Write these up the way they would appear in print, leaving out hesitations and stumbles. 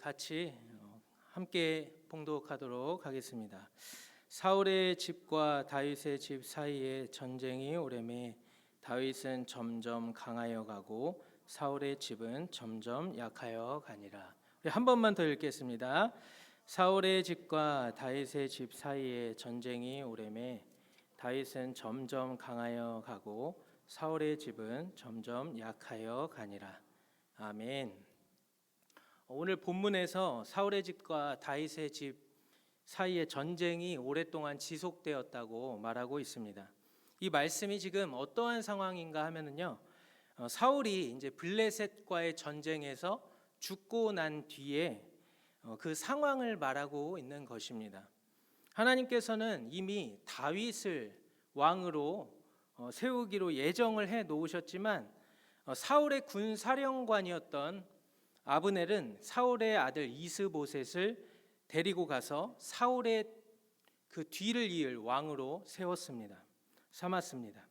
같이 함께 봉독하도록 하겠습니다. 사울의 집과 다윗의 집 사이에 전쟁이 오래매 다윗은 점점 강하여 가고 사울의 집은 점점 약하여 가니라. 우리 한 번만 더 읽겠습니다. 사울의 집과 다윗의 집 사이에 전쟁이 오래매 다윗은 점점 강하여 가고 사울의 집은 점점 약하여 가니라. 아멘. 오늘 본문에서 사울의 집과 다윗의 집 사이의 전쟁이 오랫동안 지속되었다고 말하고 있습니다. 이 말씀이 지금 어떠한 상황인가 하면은요, 사울이 이제 블레셋과의 전쟁에서 죽고 난 뒤에 그 상황을 말하고 있는 것입니다. 하나님께서는 이미 다윗을 왕으로 세우기로 예정을 해 놓으셨지만 사울의 군 사령관이었던 아브넬은 사울의 아들 이스보셋을 데리고 가서 사울의 그 뒤를 이을 왕으로 삼았습니다.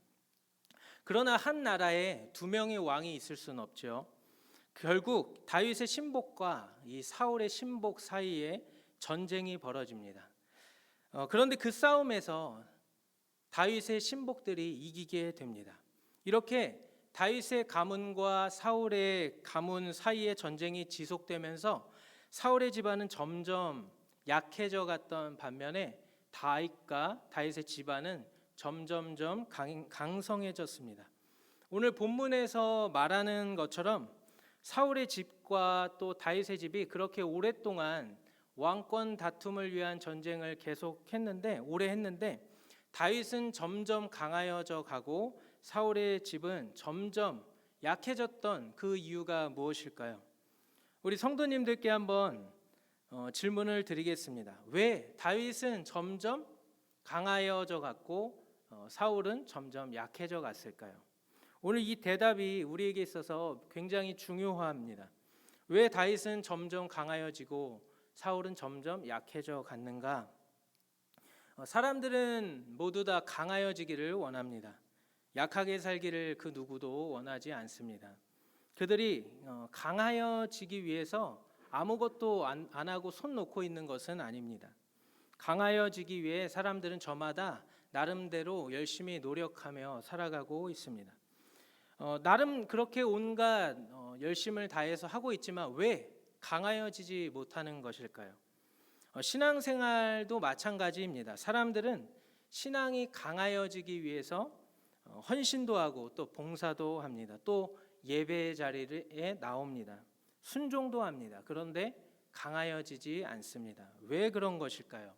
그러나 한 나라에 두 명의 왕이 있을 수는 없죠. 결국 다윗의 신복과 이 사울의 신복 사이에 전쟁이 벌어집니다. 그런데 그 싸움에서 다윗의 신복들이 이기게 됩니다. 이렇게 다윗의 가문과 사울의 가문 사이의 전쟁이 지속되면서 사울의 집안은 점점 약해져 갔던 반면에 다윗과 다윗의 집안은 점점점 강성해졌습니다. 오늘 본문에서 말하는 것처럼 사울의 집과 또 다윗의 집이 그렇게 오랫동안 왕권 다툼을 위한 전쟁을 오래 했는데 다윗은 점점 강하여져 가고 사울의 집은 점점 약해졌던 그 이유가 무엇일까요? 우리 성도님들께 한번 질문을 드리겠습니다. 왜 다윗은 점점 강하여져 갔고 사울은 점점 약해져 갔을까요? 오늘 이 대답이 우리에게 있어서 굉장히 중요합니다. 왜 다윗은 점점 강하여지고 사울은 점점 약해져 갔는가? 사람들은 모두 다 강하여지기를 원합니다. 약하게 살기를 그 누구도 원하지 않습니다. 그들이 강하여지기 위해서 아무것도 안 하고 손 놓고 있는 것은 아닙니다. 강하여지기 위해 사람들은 저마다 나름대로 열심히 노력하며 살아가고 있습니다. 나름 그렇게 온갖 열심을 다해서 하고 있지만 왜 강하여지지 못하는 것일까요? 신앙생활도 마찬가지입니다. 사람들은 신앙이 강하여지기 위해서 헌신도 하고 또 봉사도 합니다. 또 예배 자리에 나옵니다. 순종도 합니다. 그런데 강하여지지 않습니다. 왜 그런 것일까요?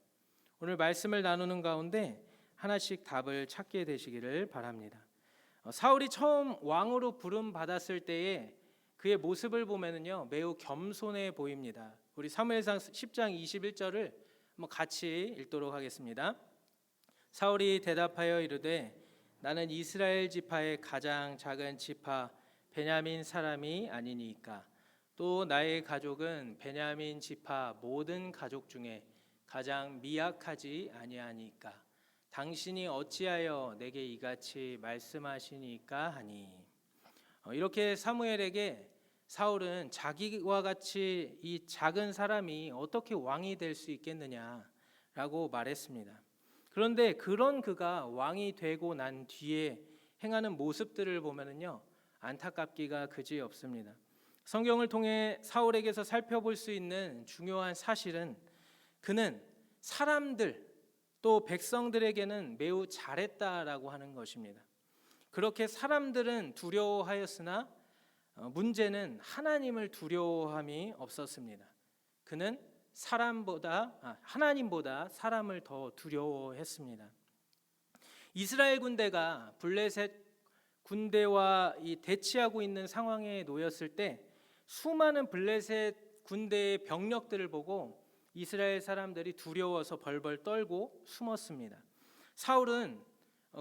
오늘 말씀을 나누는 가운데 하나씩 답을 찾게 되시기를 바랍니다. 사울이 처음 왕으로 부름 받았을 때에 그의 모습을 보면은요 매우 겸손해 보입니다. 우리 사무엘상 10장 21절을 한번 같이 읽도록 하겠습니다. 사울이 대답하여 이르되 나는 이스라엘 지파의 가장 작은 지파 베냐민 사람이 아니니까 또 나의 가족은 베냐민 지파 모든 가족 중에 가장 미약하지 아니하니까 당신이 어찌하여 내게 이같이 말씀하시니까 하니. 이렇게 사무엘에게 사울은 자기와 같이 이 작은 사람이 어떻게 왕이 될 수 있겠느냐라고 말했습니다. 그런데 그런 그가 왕이 되고 난 뒤에 행하는 모습들을 보면은요 안타깝기가 그지없습니다. 성경을 통해 사울에게서 살펴볼 수 있는 중요한 사실은 그는 사람들 또 백성들에게는 매우 잘했다라고 하는 것입니다. 그렇게 사람들은 두려워하였으나 문제는 하나님을 두려워함이 없었습니다. 그는 하나님보다 사람을 더 두려워했습니다. 이스라엘 군대가 블레셋 군대와 대치하고 있는 상황에 놓였을 때 수많은 블레셋 군대의 병력들을 보고 이스라엘 사람들이 두려워서 벌벌 떨고 숨었습니다. 사울은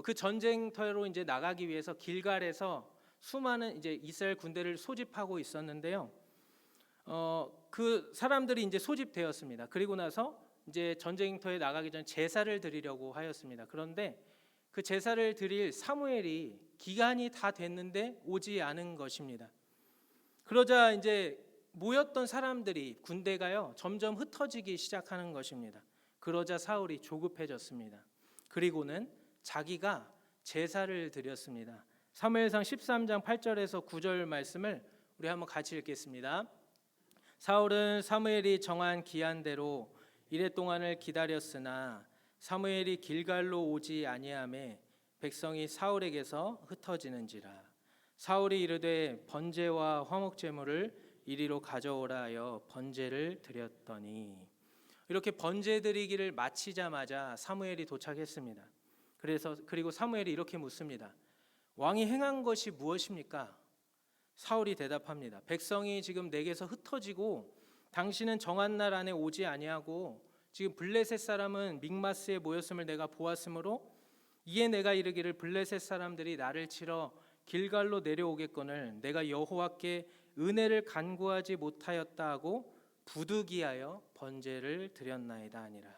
그 전쟁터로 이제 나가기 위해서 길갈에서 수많은 이제 이스라엘 군대를 소집하고 있었는데요. 그 사람들이 이제 소집되었습니다. 그리고 나서 이제 전쟁터에 나가기 전 제사를 드리려고 하였습니다. 그런데 그 제사를 드릴 사무엘이 기간이 다 됐는데 오지 않은 것입니다. 그러자 이제 모였던 사람들이 군대가요 점점 흩어지기 시작하는 것입니다. 그러자 사울이 조급해졌습니다. 그리고는 자기가 제사를 드렸습니다. 사무엘상 13장 8절에서 9절 말씀을 우리 한번 같이 읽겠습니다. 사울은 사무엘이 정한 기한대로 이레 동안을 기다렸으나 사무엘이 길갈로 오지 아니하매 백성이 사울에게서 흩어지는지라. 사울이 이르되 번제와 화목 제물을 이리로 가져오라 하여 번제를 드렸더니, 이렇게 번제 드리기를 마치자마자 사무엘이 도착했습니다. 그리고 사무엘이 이렇게 묻습니다. 왕이 행한 것이 무엇입니까? 사울이 대답합니다. 백성이 지금 내게서 흩어지고 당신은 정한 날 안에 오지 아니하고 지금 블레셋 사람은 믹마스에 모였음을 내가 보았으므로 이에 내가 이르기를 블레셋 사람들이 나를 치러 길갈로 내려오겠거늘 내가 여호와께 은혜를 간구하지 못하였다 하고 부득이하여 번제를 드렸나이다 아니라.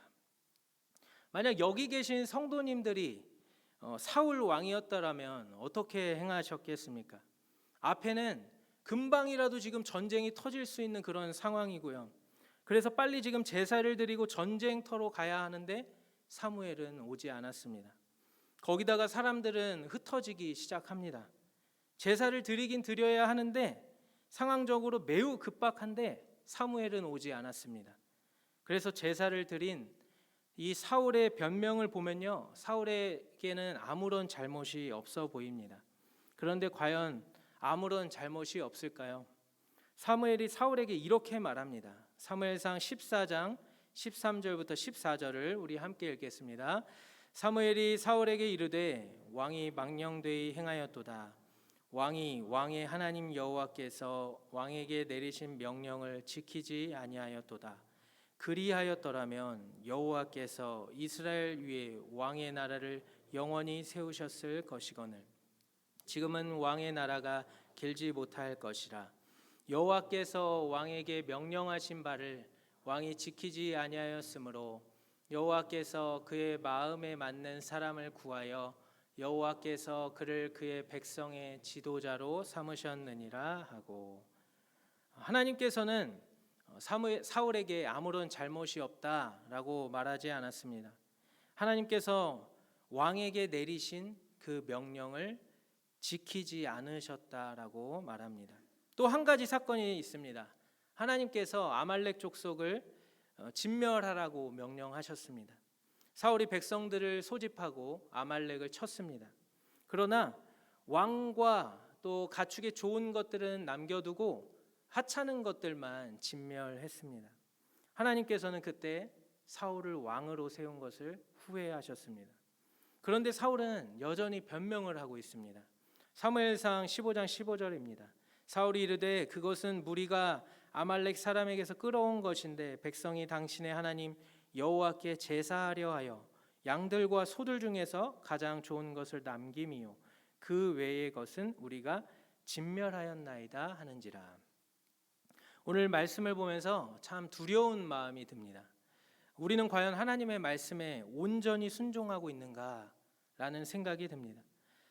만약 여기 계신 성도님들이 사울 왕이었다라면 어떻게 행하셨겠습니까? 앞에는 금방이라도 지금 전쟁이 터질 수 있는 그런 상황이고요. 그래서 빨리 지금 제사를 드리고 전쟁터로 가야 하는데 사무엘은 오지 않았습니다. 거기다가 사람들은 흩어지기 시작합니다. 제사를 드리긴 드려야 하는데 상황적으로 매우 급박한데 사무엘은 오지 않았습니다. 그래서 제사를 드린 이 사울의 변명을 보면요, 사울에게는 아무런 잘못이 없어 보입니다. 그런데 과연 아무런 잘못이 없을까요? 사무엘이 사울에게 이렇게 말합니다. 사무엘상 14장 13절부터 14절을 우리 함께 읽겠습니다. 사무엘이 사울에게 이르되 왕이 망령되이 행하였도다. 왕이 왕의 하나님 여호와께서 왕에게 내리신 명령을 지키지 아니하였도다. 그리하였더라면 여호와께서 이스라엘 위에 왕의 나라를 영원히 세우셨을 것이거늘 지금은 왕의 나라가 길지 못할 것이라. 여호와께서 왕에게 명령하신 바를 왕이 지키지 아니하였으므로 여호와께서 그의 마음에 맞는 사람을 구하여 여호와께서 그를 그의 백성의 지도자로 삼으셨느니라 하고, 하나님께서는 사울에게 아무런 잘못이 없다라고 말하지 않았습니다. 하나님께서 왕에게 내리신 그 명령을 지키지 않으셨다라고 말합니다. 또 한 가지 사건이 있습니다. 하나님께서 아말렉 족속을 진멸하라고 명령하셨습니다. 사울이 백성들을 소집하고 아말렉을 쳤습니다. 그러나 왕과 또 가축의 좋은 것들은 남겨두고 하찮은 것들만 진멸했습니다. 하나님께서는 그때 사울을 왕으로 세운 것을 후회하셨습니다. 그런데 사울은 여전히 변명을 하고 있습니다. 사무엘상 15장 15절입니다. 사울이 이르되 그것은 무리가 아말렉 사람에게서 끌어온 것인데 백성이 당신의 하나님 여호와께 제사하려 하여 양들과 소들 중에서 가장 좋은 것을 남김이요 그 외의 것은 우리가 진멸하였나이다 하는지라. 오늘 말씀을 보면서 참 두려운 마음이 듭니다. 우리는 과연 하나님의 말씀에 온전히 순종하고 있는가라는 생각이 듭니다.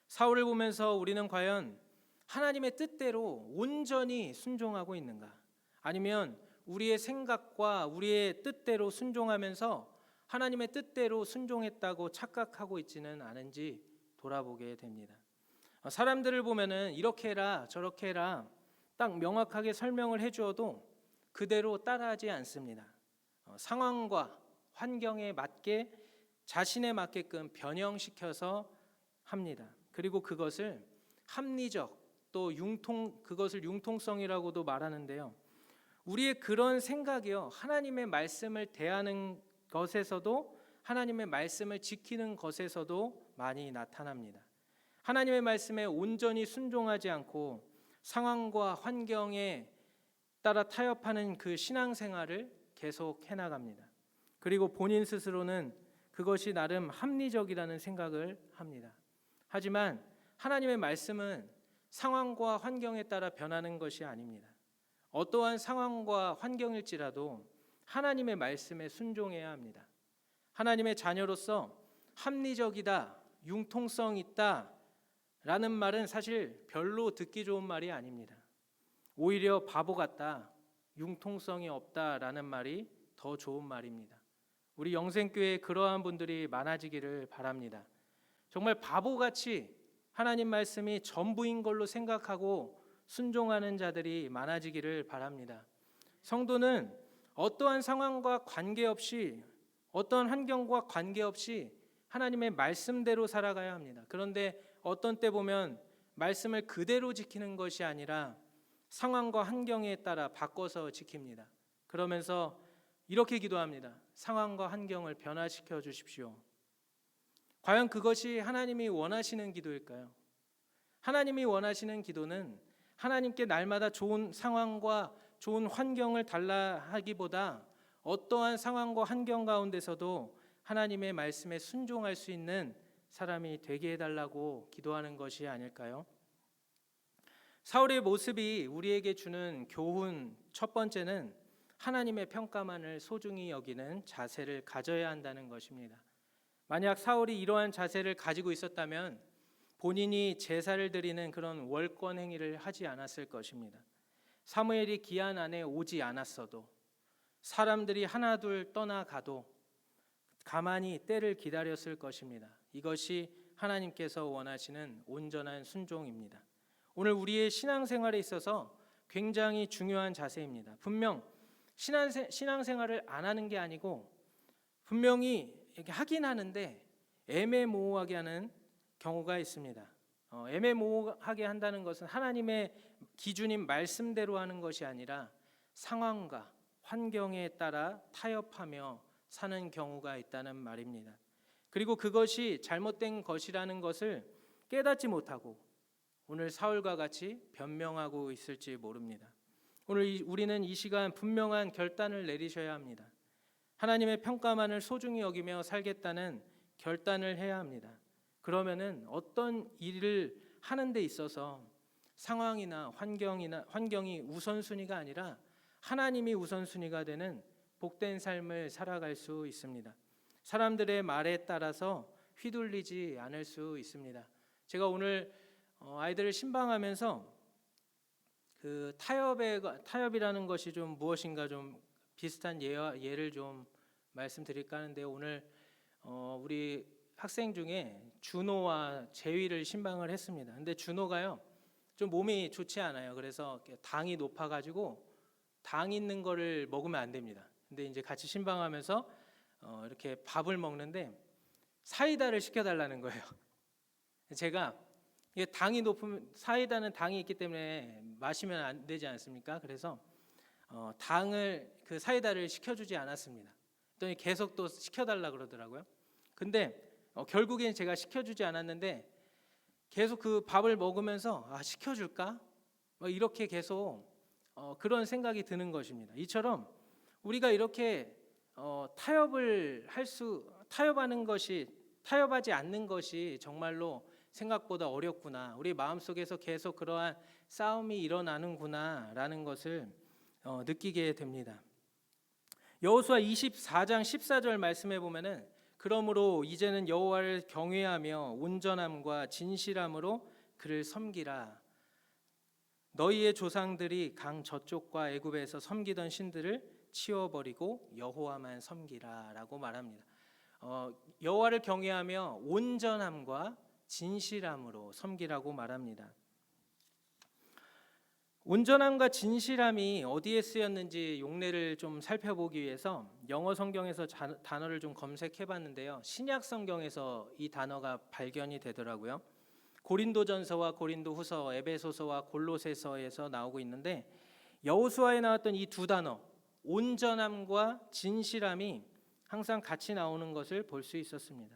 사울을 보면서 우리는 과연 하나님의 뜻대로 온전히 순종하고 있는가? 아니면 우리의 생각과 우리의 뜻대로 순종하면서 하나님의 뜻대로 순종했다고 착각하고 있지는 않은지 돌아보게 됩니다. 사람들을 보면은 이렇게 해라 저렇게 해라 딱 명확하게 설명을 해주어도 그대로 따라하지 않습니다. 상황과 환경에 맞게 자신에 맞게끔 변형시켜서 합니다. 그리고 그것을 합리적 또 그것을 융통성이라고도 말하는데요. 우리의 그런 생각이요, 하나님의 말씀을 대하는 것에서도 하나님의 말씀을 지키는 것에서도 많이 나타납니다. 하나님의 말씀에 온전히 순종하지 않고 상황과 환경에 따라 타협하는 그 신앙생활을 계속 해나갑니다. 그리고 본인 스스로는 그것이 나름 합리적이라는 생각을 합니다. 하지만 하나님의 말씀은 상황과 환경에 따라 변하는 것이 아닙니다. 어떠한 상황과 환경일지라도 하나님의 말씀에 순종해야 합니다. 하나님의 자녀로서 합리적이다, 융통성 있다 라는 말은 사실 별로 듣기 좋은 말이 아닙니다. 오히려 바보 같다, 융통성이 없다라는 말이 더 좋은 말입니다. 우리 영생교회에 그러한 분들이 많아지기를 바랍니다. 정말 바보같이 하나님 말씀이 전부인 걸로 생각하고 순종하는 자들이 많아지기를 바랍니다. 성도는 어떠한 상황과 관계없이, 어떠한 환경과 관계없이 하나님의 말씀대로 살아가야 합니다. 그런데 어떤 때 보면 말씀을 그대로 지키는 것이 아니라 상황과 환경에 따라 바꿔서 지킵니다. 그러면서 이렇게 기도합니다. 상황과 환경을 변화시켜 주십시오. 과연 그것이 하나님이 원하시는 기도일까요? 하나님이 원하시는 기도는 하나님께 날마다 좋은 상황과 좋은 환경을 달라 하기보다 어떠한 상황과 환경 가운데서도 하나님의 말씀에 순종할 수 있는 사람이 되게 해달라고 기도하는 것이 아닐까요? 사울의 모습이 우리에게 주는 교훈 첫 번째는 하나님의 평가만을 소중히 여기는 자세를 가져야 한다는 것입니다. 만약 사울이 이러한 자세를 가지고 있었다면 본인이 제사를 드리는 그런 월권 행위를 하지 않았을 것입니다. 사무엘이 기한 안에 오지 않았어도, 사람들이 하나둘 떠나가도 가만히 때를 기다렸을 것입니다. 이것이 하나님께서 원하시는 온전한 순종입니다. 오늘 우리의 신앙생활에 있어서 굉장히 중요한 자세입니다. 분명 신앙생활을 안 하는 게 아니고 분명히 이렇게 하긴 하는데 애매모호하게 하는 경우가 있습니다. 애매모호하게 한다는 것은 하나님의 기준인 말씀대로 하는 것이 아니라 상황과 환경에 따라 타협하며 사는 경우가 있다는 말입니다. 그리고 그것이 잘못된 것이라는 것을 깨닫지 못하고 오늘 사울과 같이 변명하고 있을지 모릅니다. 오늘 우리는 이 시간 분명한 결단을 내리셔야 합니다. 하나님의 평가만을 소중히 여기며 살겠다는 결단을 해야 합니다. 그러면은 어떤 일을 하는 데 있어서 상황이나 환경이 우선순위가 아니라 하나님이 우선순위가 되는 복된 삶을 살아갈 수 있습니다. 사람들의 말에 따라서 휘둘리지 않을 수 있습니다. 제가 오늘 아이들을 신방하면서 그 타협이라는 것이 좀 무엇인가 좀 비슷한 예를 좀 말씀드릴까 하는데 오늘 우리 학생 중에 준호와 재위를 신방을 했습니다. 근데 준호가요 좀 몸이 좋지 않아요. 그래서 당이 높아가지고 당 있는 거를 먹으면 안 됩니다. 근데 이제 같이 신방하면서 이렇게 밥을 먹는데 사이다를 시켜달라는 거예요. 제가 이게 당이 높으면 사이다는 당이 있기 때문에 마시면 안 되지 않습니까? 그래서 당을 그 사이다를 시켜주지 않았습니다. 그랬더니 계속 또 시켜달라 그러더라고요. 근데 결국엔 제가 시켜주지 않았는데 계속 그 밥을 먹으면서 시켜줄까? 이렇게 계속 그런 생각이 드는 것입니다. 이처럼 우리가 이렇게 타협하지 않는 것이 정말로 생각보다 어렵구나. 우리 마음속에서 계속 그러한 싸움이 일어나는구나라는 것을 느끼게 됩니다. 여호수아 24장 14절 말씀해 보면은 그러므로 이제는 여호와를 경외하며 온전함과 진실함으로 그를 섬기라. 너희의 조상들이 강 저쪽과 애굽에서 섬기던 신들을 치워버리고 여호와만 섬기라라고 말합니다. 여호와를 경외하며 온전함과 진실함으로 섬기라고 말합니다. 온전함과 진실함이 어디에 쓰였는지 용례를 좀 살펴보기 위해서 영어 성경에서 단어를 좀 검색해 봤는데요. 신약 성경에서 이 단어가 발견이 되더라고요. 고린도전서와 고린도후서, 에베소서와 골로새서에서 나오고 있는데 여호수아에 나왔던 이 두 단어 온전함과 진실함이 항상 같이 나오는 것을 볼 수 있었습니다.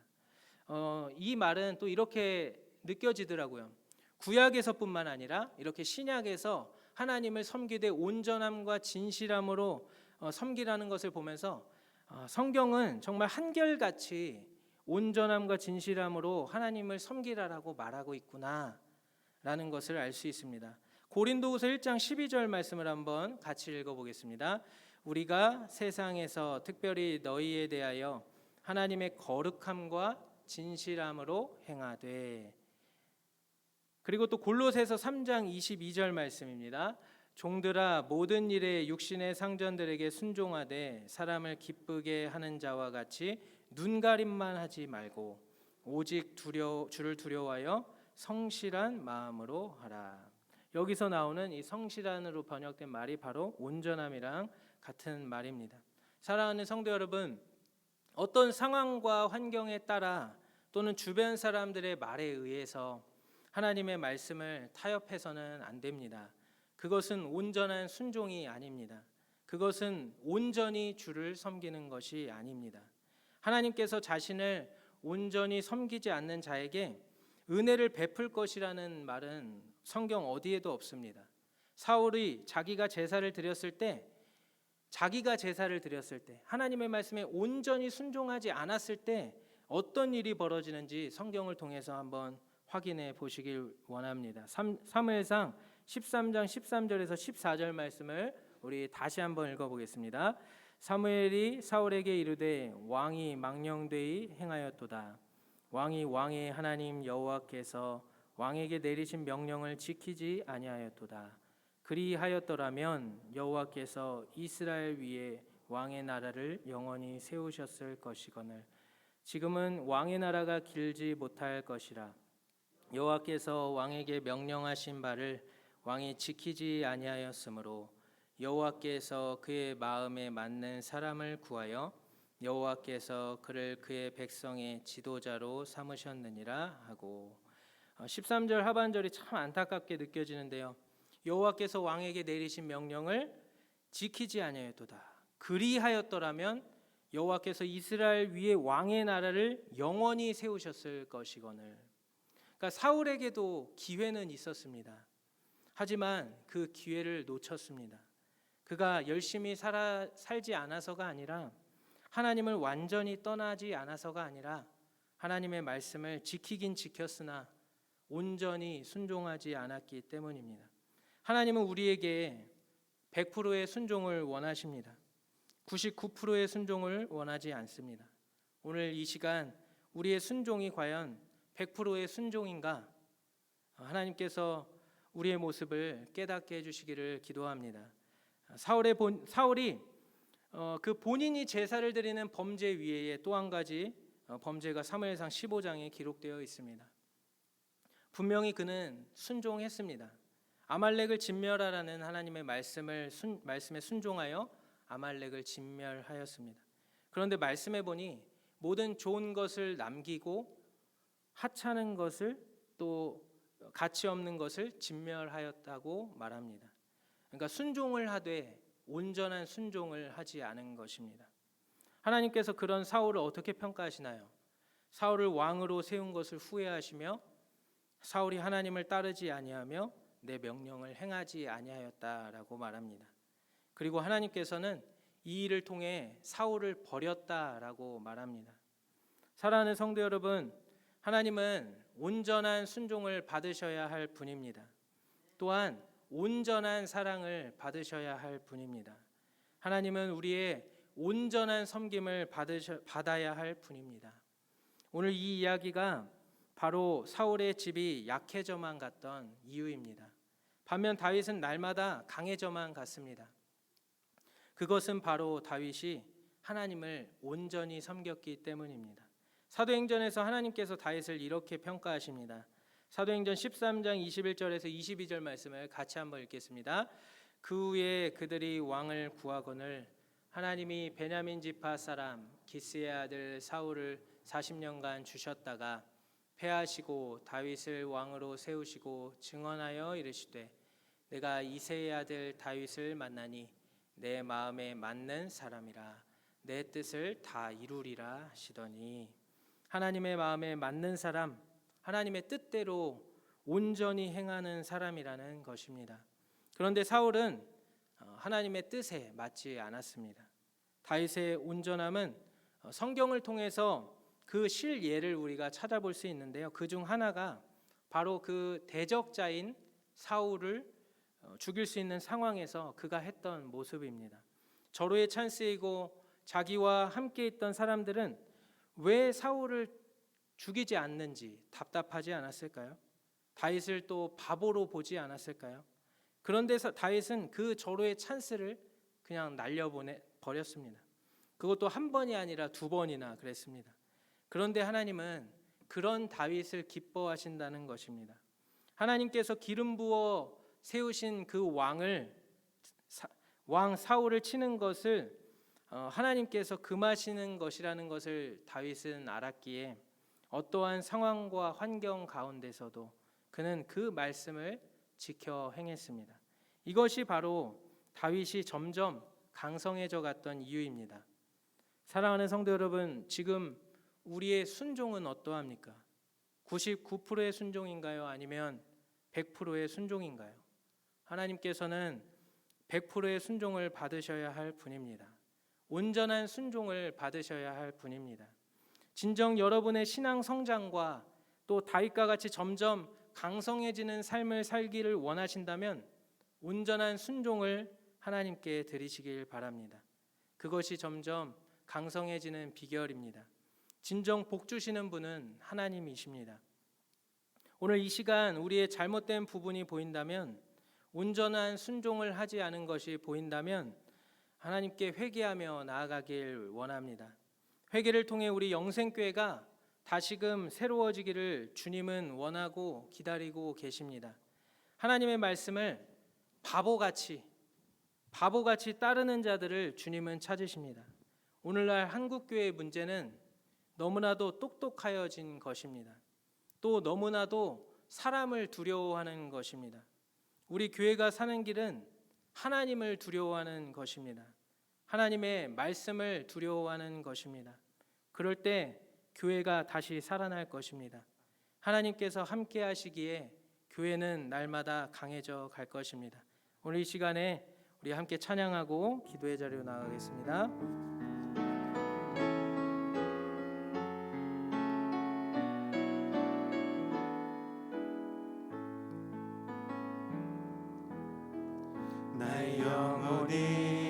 이 말은 또 이렇게 느껴지더라고요. 구약에서뿐만 아니라 이렇게 신약에서 하나님을 섬기되 온전함과 진실함으로 섬기라는 것을 보면서 성경은 정말 한결같이 온전함과 진실함으로 하나님을 섬기라라고 말하고 있구나라는 것을 알 수 있습니다. 고린도후서 1장 12절 말씀을 한번 같이 읽어보겠습니다. 우리가 세상에서 특별히 너희에 대하여 하나님의 거룩함과 진실함으로 행하되. 그리고 또 골로새서 3장 22절 말씀입니다. 종들아 모든 일에 육신의 상전들에게 순종하되 사람을 기쁘게 하는 자와 같이 눈가림만 하지 말고 오직 주를 두려워하여 성실한 마음으로 하라. 여기서 나오는 이 성실한으로 번역된 말이 바로 온전함이랑 같은 말입니다. 사랑하는 성도 여러분, 어떤 상황과 환경에 따라 또는 주변 사람들의 말에 의해서 하나님의 말씀을 타협해서는 안 됩니다. 그것은 온전한 순종이 아닙니다. 그것은 온전히 주를 섬기는 것이 아닙니다. 하나님께서 자신을 온전히 섬기지 않는 자에게 은혜를 베풀 것이라는 말은 성경 어디에도 없습니다. 사울이 자기가 제사를 드렸을 때 하나님의 말씀에 온전히 순종하지 않았을 때 어떤 일이 벌어지는지 성경을 통해서 한번 확인해 보시길 원합니다. 사무엘상 13장 13절에서 14절 말씀을 우리 다시 한번 읽어보겠습니다. 사무엘이 사울에게 이르되 왕이 망령되이 행하였도다. 왕이 왕의 하나님 여호와께서 왕에게 내리신 명령을 지키지 아니하였도다. 그리하였더라면 여호와께서 이스라엘 위에 왕의 나라를 영원히 세우셨을 것이거늘 지금은 왕의 나라가 길지 못할 것이라. 여호와께서 왕에게 명령하신 바를 왕이 지키지 아니하였으므로 여호와께서 그의 마음에 맞는 사람을 구하여 여호와께서 그를 그의 백성의 지도자로 삼으셨느니라 하고 13절 하반절이 참 안타깝게 느껴지는데요. 여호와께서 왕에게 내리신 명령을 지키지 아니하였도다. 그리하였더라면 여호와께서 이스라엘 위에 왕의 나라를 영원히 세우셨을 것이거늘. 그러니까 사울에게도 기회는 있었습니다. 하지만 그 기회를 놓쳤습니다. 그가 열심히 살지 않아서가 아니라 하나님을 완전히 떠나지 않아서가 아니라 하나님의 말씀을 지키긴 지켰으나 온전히 순종하지 않았기 때문입니다. 하나님은 우리에게 100%의 순종을 원하십니다. 99%의 순종을 원하지 않습니다. 오늘 이 시간 우리의 순종이 과연 100%의 순종인가? 하나님께서 우리의 모습을 깨닫게 해주시기를 기도합니다. 사울이 그 본인이 제사를 드리는 범죄 위에 또 한 가지 범죄가 사무엘상 15장에 기록되어 있습니다. 분명히 그는 순종했습니다. 아말렉을 진멸하라는 하나님의 말씀에 순종하여 아말렉을 진멸하였습니다. 그런데 말씀해 보니 모든 좋은 것을 남기고 하찮은 것을 또 가치 없는 것을 진멸하였다고 말합니다. 그러니까 순종을 하되 온전한 순종을 하지 않은 것입니다. 하나님께서 그런 사울을 어떻게 평가하시나요? 사울을 왕으로 세운 것을 후회하시며 사울이 하나님을 따르지 아니하며 내 명령을 행하지 아니하였다라고 말합니다. 그리고 하나님께서는 이 일을 통해 사울을 버렸다라고 말합니다. 사랑하는 성도 여러분, 하나님은 온전한 순종을 받으셔야 할 분입니다. 또한 온전한 사랑을 받으셔야 할 분입니다. 하나님은 우리의 온전한 섬김을 받아야 할 분입니다. 오늘 이 이야기가 바로 사울의 집이 약해져만 갔던 이유입니다. 반면 다윗은 날마다 강해져만 갔습니다. 그것은 바로 다윗이 하나님을 온전히 섬겼기 때문입니다. 사도행전에서 하나님께서 다윗을 이렇게 평가하십니다. 사도행전 13장 21절에서 22절 말씀을 같이 한번 읽겠습니다. 그 후에 그들이 왕을 구하거늘 하나님이 베냐민 지파 사람 기스의 아들 사울을 40년간 주셨다가 패하시고 다윗을 왕으로 세우시고 증언하여 이르시되 내가 이새의 아들 다윗을 만나니 내 마음에 맞는 사람이라 내 뜻을 다 이루리라 하시더니 하나님의 마음에 맞는 사람, 하나님의 뜻대로 온전히 행하는 사람이라는 것입니다. 그런데 사울은 하나님의 뜻에 맞지 않았습니다. 다윗의 온전함은 성경을 통해서 그 실예를 우리가 찾아볼 수 있는데요. 그중 하나가 바로 그 대적자인 사울을 죽일 수 있는 상황에서 그가 했던 모습입니다. 절호의 찬스이고 자기와 함께 있던 사람들은 왜 사울을 죽이지 않는지 답답하지 않았을까요? 다윗을 또 바보로 보지 않았을까요? 그런데 다윗은 그 절호의 찬스를 그냥 날려보내 버렸습니다. 그것도 한 번이 아니라 두 번이나 그랬습니다. 그런데 하나님은 그런 다윗을 기뻐하신다는 것입니다. 하나님께서 기름 부어 세우신 그 왕 사울을 치는 것을 하나님께서 금하시는 것이라는 것을 다윗은 알았기에 어떠한 상황과 환경 가운데서도 그는 그 말씀을 지켜 행했습니다. 이것이 바로 다윗이 점점 강성해져 갔던 이유입니다. 사랑하는 성도 여러분, 지금 우리의 순종은 어떠합니까? 99%의 순종인가요? 아니면 100%의 순종인가요? 하나님께서는 100%의 순종을 받으셔야 할 분입니다. 온전한 순종을 받으셔야 할 분입니다. 진정 여러분의 신앙 성장과 또 다윗과 같이 점점 강성해지는 삶을 살기를 원하신다면 온전한 순종을 하나님께 드리시길 바랍니다. 그것이 점점 강성해지는 비결입니다. 진정 복 주시는 분은 하나님이십니다. 오늘 이 시간 우리의 잘못된 부분이 보인다면, 온전한 순종을 하지 않은 것이 보인다면 하나님께 회개하며 나아가길 원합니다. 회개를 통해 우리 영생교회가 다시금 새로워지기를 주님은 원하고 기다리고 계십니다. 하나님의 말씀을 바보같이 따르는 자들을 주님은 찾으십니다. 오늘날 한국교회의 문제는 너무나도 똑똑하여진 것입니다. 또 너무나도 사람을 두려워하는 것입니다. 우리 교회가 사는 길은 하나님을 두려워하는 것입니다. 하나님의 말씀을 두려워하는 것입니다. 그럴 때 교회가 다시 살아날 것입니다. 하나님께서 함께 하시기에 교회는 날마다 강해져 갈 것입니다. 오늘 이 시간에 우리 함께 찬양하고 기도의 자리로 나가겠습니다. 나의 영혼이